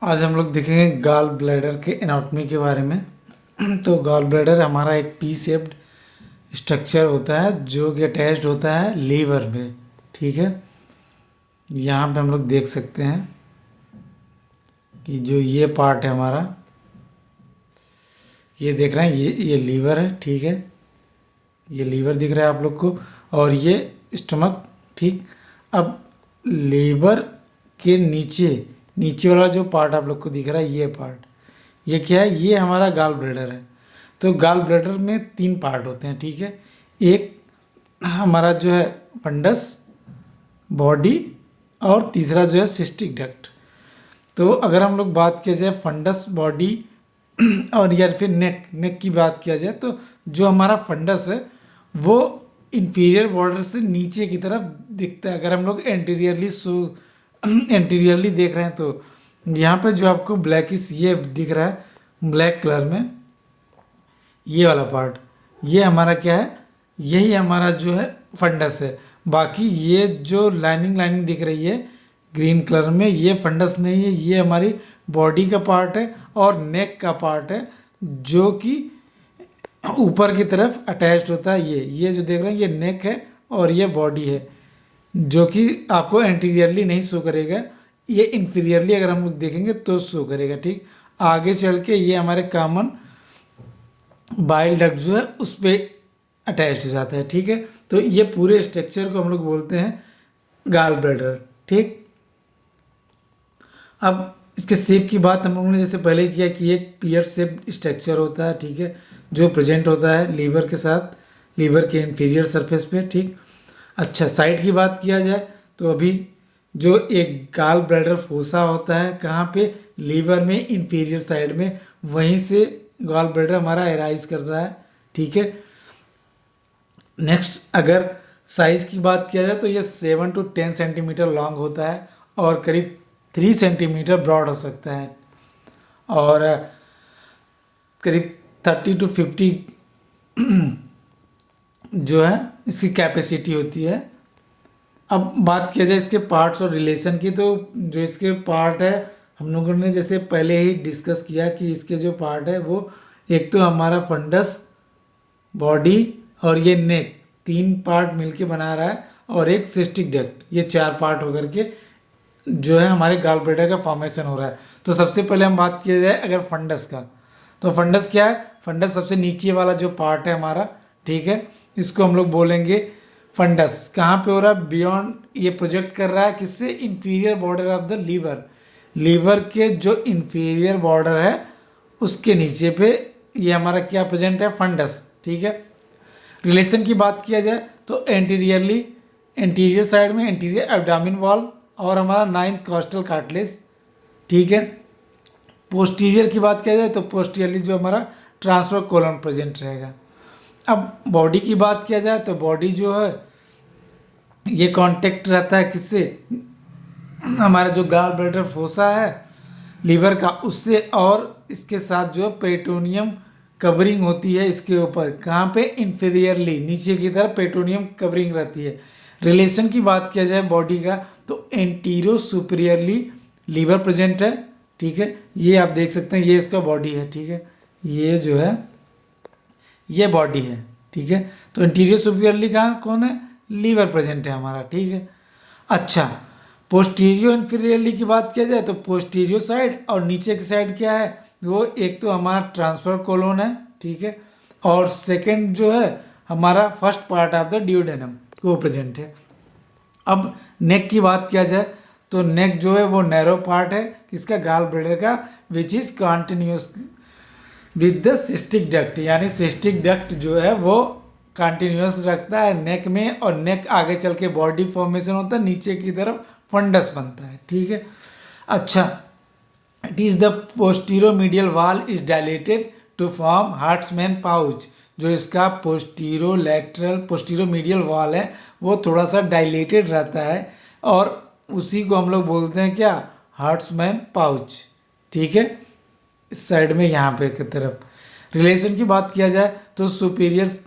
आज हम लोग देखेंगे गॉल ब्लैडर के एनाटॉमी के बारे में। तो गॉल ब्लैडर हमारा एक पी शेप्ड स्ट्रक्चर होता है जो कि अटैच्ड होता है लीवर में। ठीक है, यहाँ पे हम लोग देख सकते हैं कि जो ये पार्ट है हमारा, ये देख रहे हैं, ये लीवर है। ठीक है, ये लीवर दिख रहा है आप लोग को, और ये स्टमक। ठीक, अब लीवर के नीचे नीचे वाला जो पार्ट आप लोग को दिख रहा है, ये पार्ट, ये क्या है? ये हमारा गॉल ब्लैडर है। तो गॉल ब्लैडर में 3 पार्ट होते हैं। ठीक है, एक हमारा जो है फंडस बॉडी, और तीसरा जो है सिस्टिक डक्ट। तो अगर हम लोग बात किया जाए फंडस बॉडी और या फिर नेक की बात किया जाए, तो जो हमारा फंडस है वो इंफीरियर बॉर्डर से नीचे की तरफ दिखता है। अगर हम लोग एंटीरियरली देख रहे हैं तो यहाँ पे जो आपको ब्लैकिश ये दिख रहा है ब्लैक कलर में, ये वाला पार्ट, ये हमारा क्या है? यही हमारा जो है फंडस है। बाकी ये जो लाइनिंग दिख रही है ग्रीन कलर में, ये फंडस नहीं है, ये हमारी बॉडी का पार्ट है और नेक का पार्ट है जो कि ऊपर की तरफ अटैच्ड होता है। ये जो देख रहे हैं ये नेक है और ये बॉडी है, जो कि आपको एंटीरियरली नहीं शो करेगा, ये इंफीरियरली अगर हम लोग देखेंगे तो शो करेगा। ठीक, आगे चल के ये हमारे कॉमन बाइल डक्ट जो है उस पर अटैच्ड हो जाता है। ठीक है, तो ये पूरे स्ट्रक्चर को हम लोग बोलते हैं गॉल ब्लैडर। ठीक, अब इसके शेप की बात हम लोगों ने जैसे पहले किया कि एक पियर शेप स्ट्रक्चर होता है। ठीक है, जो प्रेजेंट होता है लीवर के साथ, लीवर के इंफीरियर सरफेस पे। ठीक, अच्छा, साइड की बात किया जाए तो अभी जो एक गॉल ब्लैडर फोसा होता है कहाँ पे? लीवर में इंफीरियर साइड में, वहीं से गॉल ब्लैडर हमारा एराइज कर रहा है। ठीक है, नेक्स्ट अगर साइज़ की बात किया जाए तो ये 7 to 10 सेंटीमीटर लॉन्ग होता है और करीब 3 सेंटीमीटर ब्रॉड हो सकता है, और करीब 30 to 50 जो है इसकी कैपेसिटी होती है। अब बात किया जाए इसके पार्ट्स और रिलेशन की, तो जो इसके पार्ट है हम लोगों ने जैसे पहले ही डिस्कस किया कि इसके जो पार्ट है वो एक तो हमारा फंडस बॉडी और ये नेक, 3 पार्ट मिलके बना रहा है, और एक सिस्टिक डक्ट, ये 4 पार्ट होकर के जो है हमारे गॉल ब्लैडर का फॉर्मेशन हो रहा है। तो सबसे पहले हम बात किया जाए अगर फंडस का, तो फंडस क्या है? फंडस सबसे नीचे वाला जो पार्ट है हमारा। ठीक है, इसको हम लोग बोलेंगे फंडस। कहाँ पे हो रहा है? बियॉन्ड, ये प्रोजेक्ट कर रहा है किससे? Inferior border of the liver. Liver के जो इंफीरियर बॉर्डर है उसके नीचे पे ये हमारा क्या प्रेजेंट है? फंडस। ठीक है, रिलेशन की बात किया जाए तो एंटीरियर साइड में एंटीरियर एब्डामिन वॉल और हमारा 9th कॉस्टल कार्टिलेज। ठीक है, पोस्टीरियर की बात किया जाए तो पोस्टीरियरली जो हमारा ट्रांसफर कोलन प्रेजेंट रहेगा। अब बॉडी की बात किया जाए तो बॉडी जो है ये कांटेक्ट रहता है किससे? हमारा जो गॉल ब्लैडर फोसा है लीवर का, उससे, और इसके साथ जो पेरिटोनियम कवरिंग होती है इसके ऊपर। कहाँ पे? इंफीरियरली, नीचे की तरफ पेरिटोनियम कवरिंग रहती है। रिलेशन की बात किया जाए बॉडी का तो एंटीरो सुपीरियरली लीवर प्रेजेंट है। ठीक है, ये आप देख सकते हैं, ये इसका बॉडी है। ठीक है, ये जो है ये बॉडी है। ठीक है, तो एंटीरियर सुपीरियरली कहाँ कौन है? लीवर प्रेजेंट है हमारा। ठीक है, अच्छा, पोस्टीरियो इन्फीरियरली की बात किया जाए तो पोस्टीरियो साइड और नीचे की साइड क्या है? वो एक तो हमारा ट्रांसफर कोलोन है। ठीक है, और सेकंड जो है हमारा first part of the duodenum वो प्रेजेंट है। अब नेक की बात किया जाए तो नेक जो है वो नैरो पार्ट है किसका? गॉल ब्लैडर का, which is continuous with the cystic duct, यानी सिस्टिक डक्ट जो है वो कंटिन्यूस रखता है नेक में, और नेक आगे चल के बॉडी फॉर्मेशन होता है, नीचे की तरफ फंडस बनता है। ठीक है, अच्छा, it is the posteromedial wall is dilated to form Hartmann's pouch. जो इसका पोस्टीरोमीडियल वॉल है वो थोड़ा सा डायलेटेड रहता है, और उसी को हम लोग बोलते हैं क्या? हार्ट्समैन पाउच। ठीक है, इस साइड में यहाँ पे की तरफ। रिलेशन की बात किया जाए तो सुपीरियर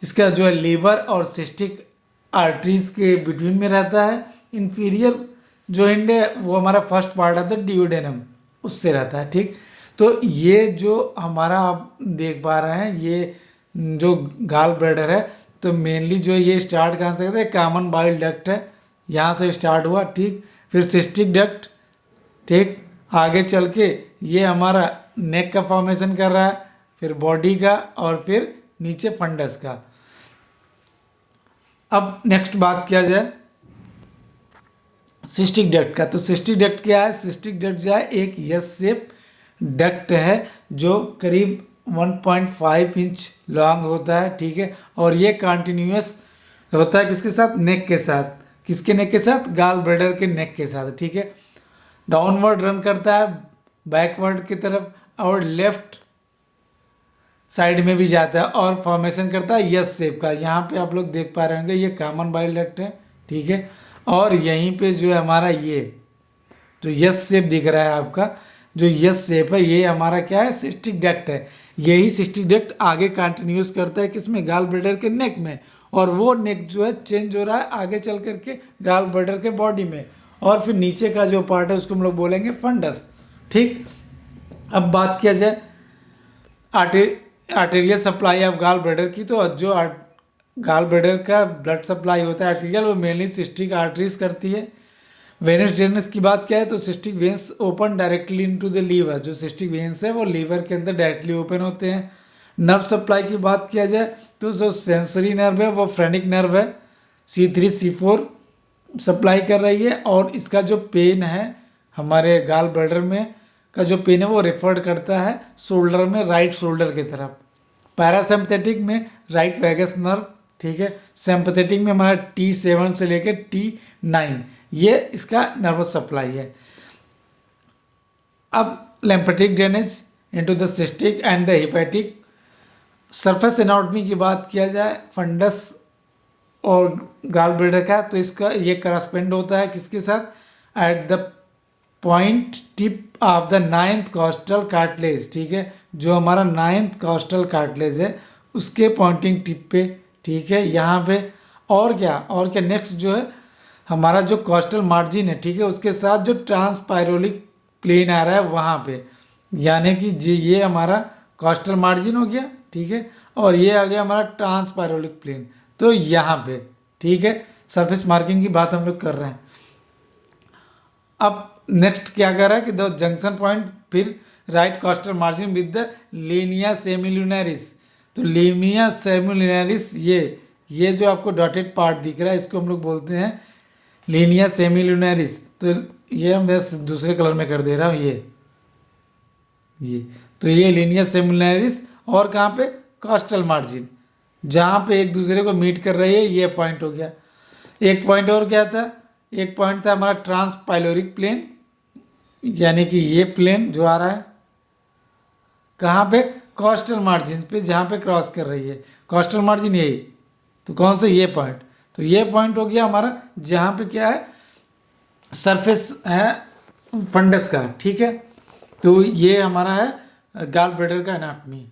इसका जो है लीवर और सिस्टिक आर्टरीज के बिटवीन में रहता है। इंफीरियर जो एंड है वो हमारा first part of the duodenum उससे रहता है। ठीक, तो ये जो हमारा आप देख पा रहे हैं ये जो गाल ब्लैडर है, तो मेनली जो ये स्टार्ट कहाँ से करता है, कॉमन बाइल डक्ट है, यहाँ से स्टार्ट हुआ। ठीक, फिर सिस्टिक डक्ट, ठीक, आगे चल के ये हमारा नेक का फॉर्मेशन कर रहा है, फिर बॉडी का, और फिर नीचे फंडस का। अब नेक्स्ट बात किया जाए सिस्टिक डक्ट का, तो सिस्टिक डक्ट क्या है? सिस्टिक डक्ट जो है एक यस शेप डक्ट है जो करीब 1.5 इंच लॉन्ग होता है। ठीक है, और ये कंटिन्यूअस होता है किसके साथ? नेक के साथ। किसके नेक के साथ? गाल ब्लैडर के नेक के साथ। ठीक है, डाउनवर्ड रन करता है बैकवर्ड की तरफ, और लेफ्ट साइड में भी जाता है, और फॉर्मेशन करता है यस शेप का। यहाँ पे आप लोग देख पा रहे होंगे ये कॉमन बाइल डक्ट है। ठीक है, और यहीं पे जो है हमारा ये जो यस शेप दिख रहा है आपका, जो यस शेप है, ये हमारा क्या है? सिस्टिक डक्ट है। यही सिस्टिक डक्ट आगे कंटिन्यूस करता है किसमें? गाल ब्लैडर के नेक में, और वो नेक जो है चेंज हो रहा है आगे चल करके गाल ब्लैडर के बॉडी में, और फिर नीचे का जो पार्ट है उसको हम लोग बोलेंगे फंडस। ठीक, अब बात किया जाए arterial supply of gall bladder की, तो जो गाल ब्लैडर का ब्लड सप्लाई होता है आर्टेरियल, वो मेनली सिस्टिक आर्टरीज करती है। वेनस ड्रेनेज की बात क्या है, तो cystic veins open directly into the liver. जो सिस्टिक वेन्स है वो लीवर के अंदर डायरेक्टली ओपन होते हैं। नर्व सप्लाई की बात किया जाए तो जो सेंसरी नर्व है वो फ्रेनिक नर्व है, C3 C4 सप्लाई कर रही है, और इसका जो पेन है हमारे गाल ब्लैडर में का जो पेन है वो रेफर्ड करता है शोल्डर में, राइट शोल्डर की तरफ। पैरासिम्पथेटिक में राइट वैगस नर्व, ठीक है। सिंपैथेटिक में हमारा T7 से लेकर T9, ये इसका नर्वस सप्लाई है। अब lymphatic drainage into the cystic and the hepatic. Surface anatomy की बात किया जाए फंडस और गाल ब्लैडर का, तो इसका ये करस्पेंड होता है किसके साथ? At the point tip of the 9th costal cartilage, ठीक है। जो हमारा 9th कॉस्टल कार्टिलेज है उसके पॉइंटिंग टिप पे, ठीक है, यहाँ पे। और क्या नेक्स्ट जो है हमारा जो कॉस्टल मार्जिन है, ठीक है, उसके साथ जो ट्रांसपायरोलिक प्लेन आ रहा है वहाँ पे, यानी कि ये हमारा कॉस्टल मार्जिन हो गया, ठीक है, और ये आ गया हमारा ट्रांसपायरोलिक प्लेन, तो यहाँ पे, ठीक है, सरफेस मार्किंग की बात हम लोग कर रहे हैं। अब नेक्स्ट क्या कर रहा है कि द जंक्शन पॉइंट, फिर right costal margin with the linea semilunaris. तो लीनिया सेमिलुनरिस, ये जो आपको डॉटेड पार्ट दिख रहा है इसको हम लोग बोलते हैं लीनिया सेमिलुनरिस। तो ये हम बस दूसरे कलर में कर दे रहा हूँ, ये तो ये लीनिया सेमिलुनरिस, और कहाँ पे? कॉस्टल मार्जिन, जहाँ पे एक दूसरे को मीट कर रही है, ये पॉइंट हो गया। एक पॉइंट और क्या था? एक पॉइंट था हमारा ट्रांसपाइलोरिक प्लेन, यानी कि ये प्लेन जो आ रहा है कहाँ पे? कॉस्टल मार्जिन पे, जहाँ पे क्रॉस कर रही है कॉस्टल मार्जिन, यही। तो कौन सा? ये पॉइंट। तो ये पॉइंट हो गया हमारा जहाँ पे क्या है? सरफेस है फंडस का, ठीक है। तो ये हमारा है गाल ब्लैडर का एनाटॉमी।